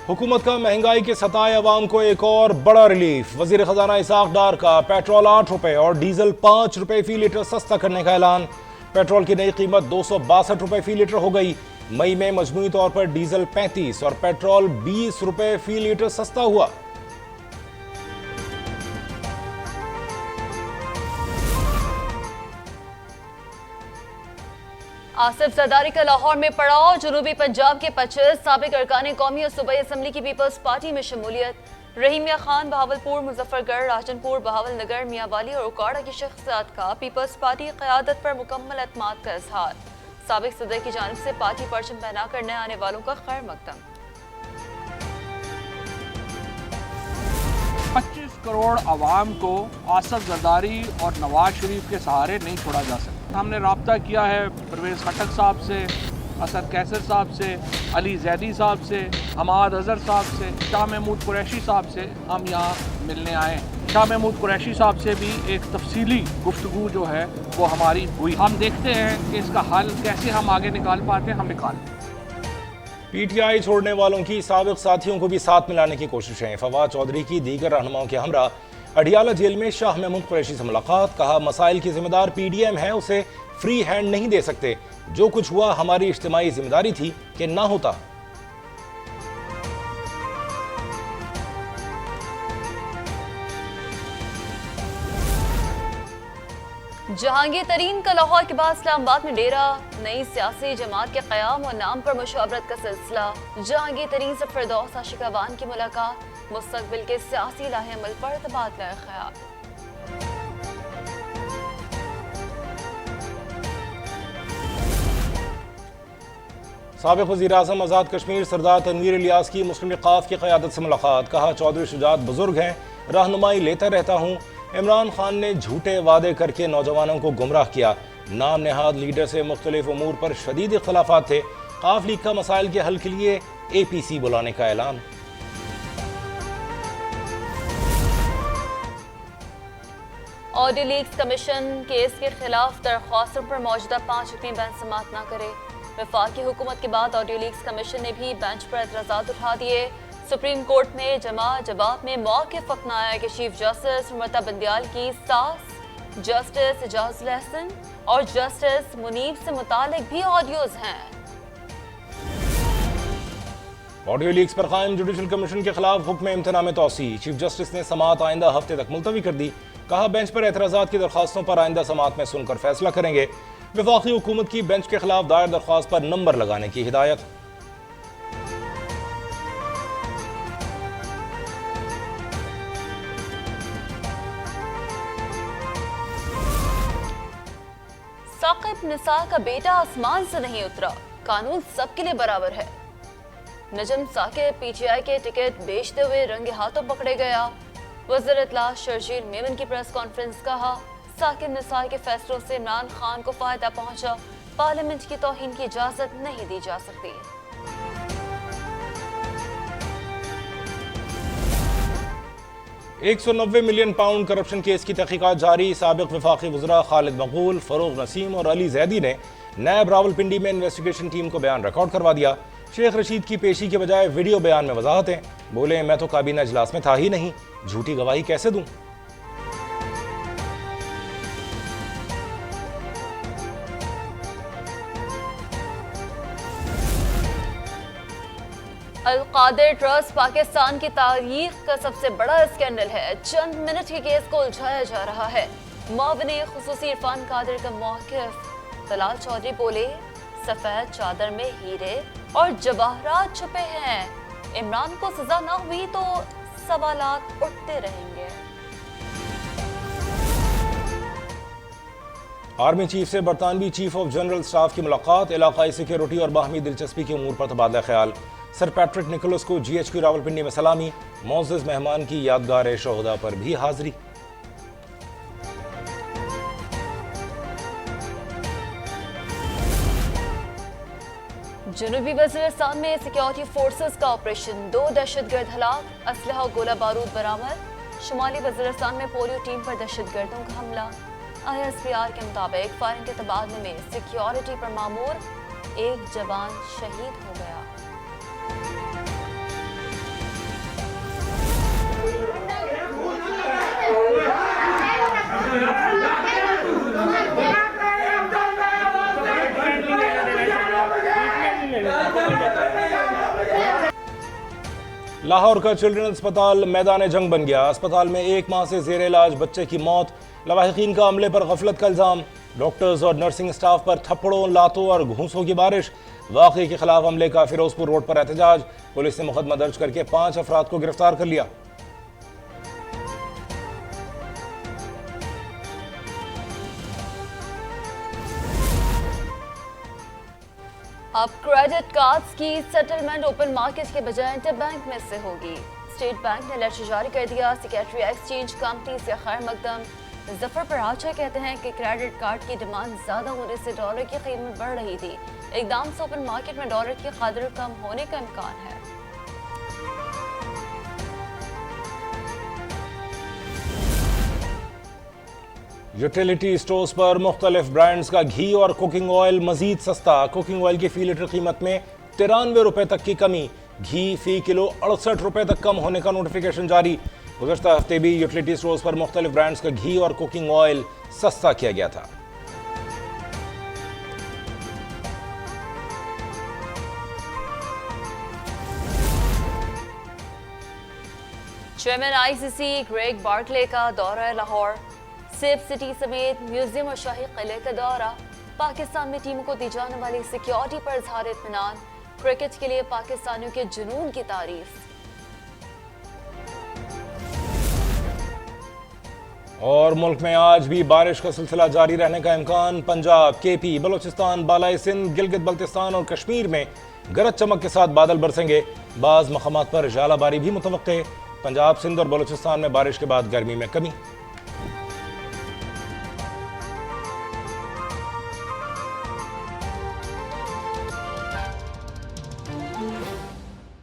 हुकूमत का महंगाई के सताए अवाम को एक और बड़ा रिलीफ। वजीर खजाना इसाक डार का पेट्रोल 8 रुपए और डीजल 5 रुपए फी लीटर सस्ता करने का ऐलान। पेट्रोल की नई कीमत 262 रुपए फी लीटर हो गई। मई में मजमूई तौर पर डीजल 35 और पेट्रोल 20 रुपए फी लीटर सस्ता हुआ। आसिफ जरदारी का लाहौर में पड़ाव। जनूबी पंजाब के 25 साबिक अरकान कौमी और सूबाई असम्बली की पीपल्स पार्टी में शमूलियत। रहीम मियां खान बहावलपुर, मुजफ्फरगढ़, राजनपुर, बहावल नगर, मियांवाली और उकाड़ा की शख्सियात का पीपल्स पार्टी क़यादत पर मुकम्मल एतमाद का इजहार। साबिक सदर की जानिब से पार्टी परचम पहना करने आने वालों का खैर मकदम। 25 करोड़ आवाम को आसिफ जरदारी और नवाज शरीफ के सहारे नहीं छोड़ा जा सकता। हमने राब्ता किया है परवेज़ खटक साहब से, असद कैसर साहब से, अली जैदी साहब से, हमाद अजहर साहब से, शाह महमूद कुरैशी साहब से। हम यहाँ मिलने आए। शाह महमूद कुरैशी साहब से भी एक तफसीली गुफ्तगू जो है वो हमारी हुई। हम देखते हैं कि इसका हल कैसे हम आगे निकाल पाते हैं, हम निकाल। पीटीआई छोड़ने वालों की साबिक साथियों को भी साथ मिलाने की कोशिशें। फवाद चौधरी की दीगर रहनुमाओं के हमरा अडियाला जेल में शाह महमूद कुरैशी से मुलाकात। कहा मसाइल की जिम्मेदार पीडीएम है, उसे फ्री हैंड नहीं दे सकते। जो कुछ हुआ हमारी इज्तिमाई जिम्मेदारी थी कि ना होता। जहांगीर तरीन का लाहौर के बाद इस्लामाबाद में डेरा। नई सियासी जमात के क़याम और नाम पर मुशावरत का सिलसिला। जहांगीर तरीन से फिरदौस आशिकावान की मुलाकात। मुस्तकबिल के सियासी लाहे-अमल पर तबादला ख्याल। साबिक़ वज़ीर-ए-आज़म आज़ाद कश्मीर सरदार तनवीर इलियास की मुस्लिम लीग क़ाफ की क़यादत से मुलाकात। कहा चौधरी शुजात बुजुर्ग हैं, रहनुमाई लेता रहता हूँ। इमरान खान ने झूठे वादे करके नौजवानों को गुमराह किया। नाम नेहाद लीडर से मुख्तलिफ उमूर पर शदीद इख्तलाफात थे। क़ाफ लीग का मसाइल के हल के लिए APC बुलाने का ऐलान। ऑडियो लीक्स कमीशन केस के खिलाफ दरख्वास्तों पर मौजूदा 5 रुकनी बेंच समाअत न करे। वफाकी हुकूमत के बाद ऑडियो लीक्स कमीशन ने भी बेंच पर एतराज़ात उठा दिए। सुप्रीम कोर्ट में जवाब में मौक़िफ़ अपनाया कि चीफ जस्टिस ममता बंदियाल की सास जस्टिस एजाजुल हसन और जस्टिस मुनीब से मुतालिक भी ऑडियोज हैं। ऑडियो लीक्स पर कायम जुडिशल कमीशन के खिलाफ हुक्म इम्तना में तौसी। चीफ जस्टिस ने समाअत आइंदा हफ्ते तक मुलतवी कर दी। कहा बेंच पर एतराज़ात की दरख्वास्तों पर आइंदा समाअत में सुनकर फैसला करेंगे। वफाकी हुकूमत की बेंच के खिलाफ दायर दरख्वास्त पर नंबर लगाने की हिदायत। साकिब निसार का बेटा आसमान से नहीं उतरा, कानून सबके लिए बराबर है। नजम साकिब PTI के टिकट बेचते हुए रंगे हाथों पकड़े गया। वज़ीर इत्तलात शर्जील मेमन की प्रेस कॉन्फ्रेंस। कहा साकिब निसार के फैसलों से इमरान खान को फायदा पहुंचा। पार्लियामेंट की तौहीन की इजाजत नहीं दी जा सकती। £190 मिलियन करप्शन केस की तहकीकात जारी। साबिक वफाकी वज़रा खालिद मकबूल, फ़रूग नसीम और अली जैदी ने नैब रावलपिंडी में इन्वेस्टिगेशन टीम को बयान रिकॉर्ड करवा दिया। शेख रशीद की पेशी के बजाय वीडियो बयान में वजाहतें। बोले मैं तो काबीना इजलास में था ही नहीं, झूठी गवाही कैसे दूं। अल-कादिर ट्रस्ट पाकिस्तान की तारीख का सबसे बड़ा स्कैंडल है। चंद मिनट के केस को उलझाया जा रहा है। मुआविन खुसूसी इरफान कादिर का मौक़िफ़। तलाल चौधरी बोले सफेद चादर में हीरे और जवाहरात छुपे हैं। इमरान को सजा ना हुई तो सवालात उठते रहेंगे। आर्मी चीफ से बरतानवी चीफ ऑफ जनरल स्टाफ की मुलाकात। इलाकाई सिक्योरिटी और बाहमी दिलचस्पी के उमूर पर तबादला ख्याल। सर पैट्रिक निकोलस को GHQ रावलपिंडी में सलामी। मोअज़्ज़ज़ मेहमान की यादगार शोहदा पर भी हाजिरी। जनूबी वज़ीरिस्तान में सिक्योरिटी फोर्सेस का ऑपरेशन। 2 दहशतगर्द हलाक, असलहा और गोला बारूद बरामद। शुमाली वज़ीरिस्तान में पोलियो टीम पर दहशतगर्दों का हमला। ISPR के मुताबिक फायरिंग के तबादले में सिक्योरिटी पर मामूर एक जवान शहीद हो गया। लाहौर का चिल्ड्रन अस्पताल मैदान जंग बन गया। अस्पताल में 1 माह से जेर इलाज बच्चे की मौत। लवाहिकीन का अमले पर गफलत का इल्जाम। डॉक्टर्स और नर्सिंग स्टाफ पर थप्पड़ों, लातों और घूंसों की बारिश। वाक़े के खिलाफ अमले का फिरोजपुर रोड पर एहतजाज। पुलिस ने मुकदमा दर्ज करके 5 अफराद को गिरफ्तार कर लिया। अब क्रेडिट कार्ड्स की सेटलमेंट ओपन मार्केट के बजाय इंटर बैंक में से होगी। स्टेट बैंक ने लेटर जारी कर दिया। सेक्रेटरी एक्सचेंज कंपनी से खैर मकदम जफर पराचा कहते हैं कि क्रेडिट कार्ड की डिमांड ज्यादा होने से डॉलर की कीमत बढ़ रही थी। एकदम से ओपन मार्केट में डॉलर की कदर कम होने का इम्कान है। यूटिलिटी स्टोर्स पर मुख्तलिफ ब्रांड्स का घी और कुकिंग ऑयल मजीद सस्ता। कुकिंग ऑयल की फी लीटर कीमत में 93 रुपए तक की कमी। घी फी किलो 68 रुपए तक कम होने का नोटिफिकेशन जारी। गुज़श्ता हफ्ते भी यूटिलिटी स्टोर्स पर मुख्तलिफ ब्रांड्स का घी और कुकिंग ऑयल सस्ता किया गया था। चेयरमैन आईसीसी ग्रेग बार्कले का दौरा लाहौर। सेफ सिटी समेत म्यूजियम और शाही किले का दौरा। पाकिस्तान में टीमों को दी जाने वाली सिक्योरिटी पर इज़हार इत्मीनान। क्रिकेट के लिए पाकिस्तानियों के जुनून की तारीफ। और मुल्क में आज भी बारिश का सिलसिला जारी रहने का इम्कान। पंजाब, केपी, बलोचिस्तान, बालाई सिंध, गिलगित बल्तिस्तान और कश्मीर में गरज चमक के साथ बादल बरसेंगे। बाज़ मकामात पर जालाबारी भी मुतवक्के। पंजाब, सिंध और बलोचिस्तान में बारिश के बाद गर्मी में कमी।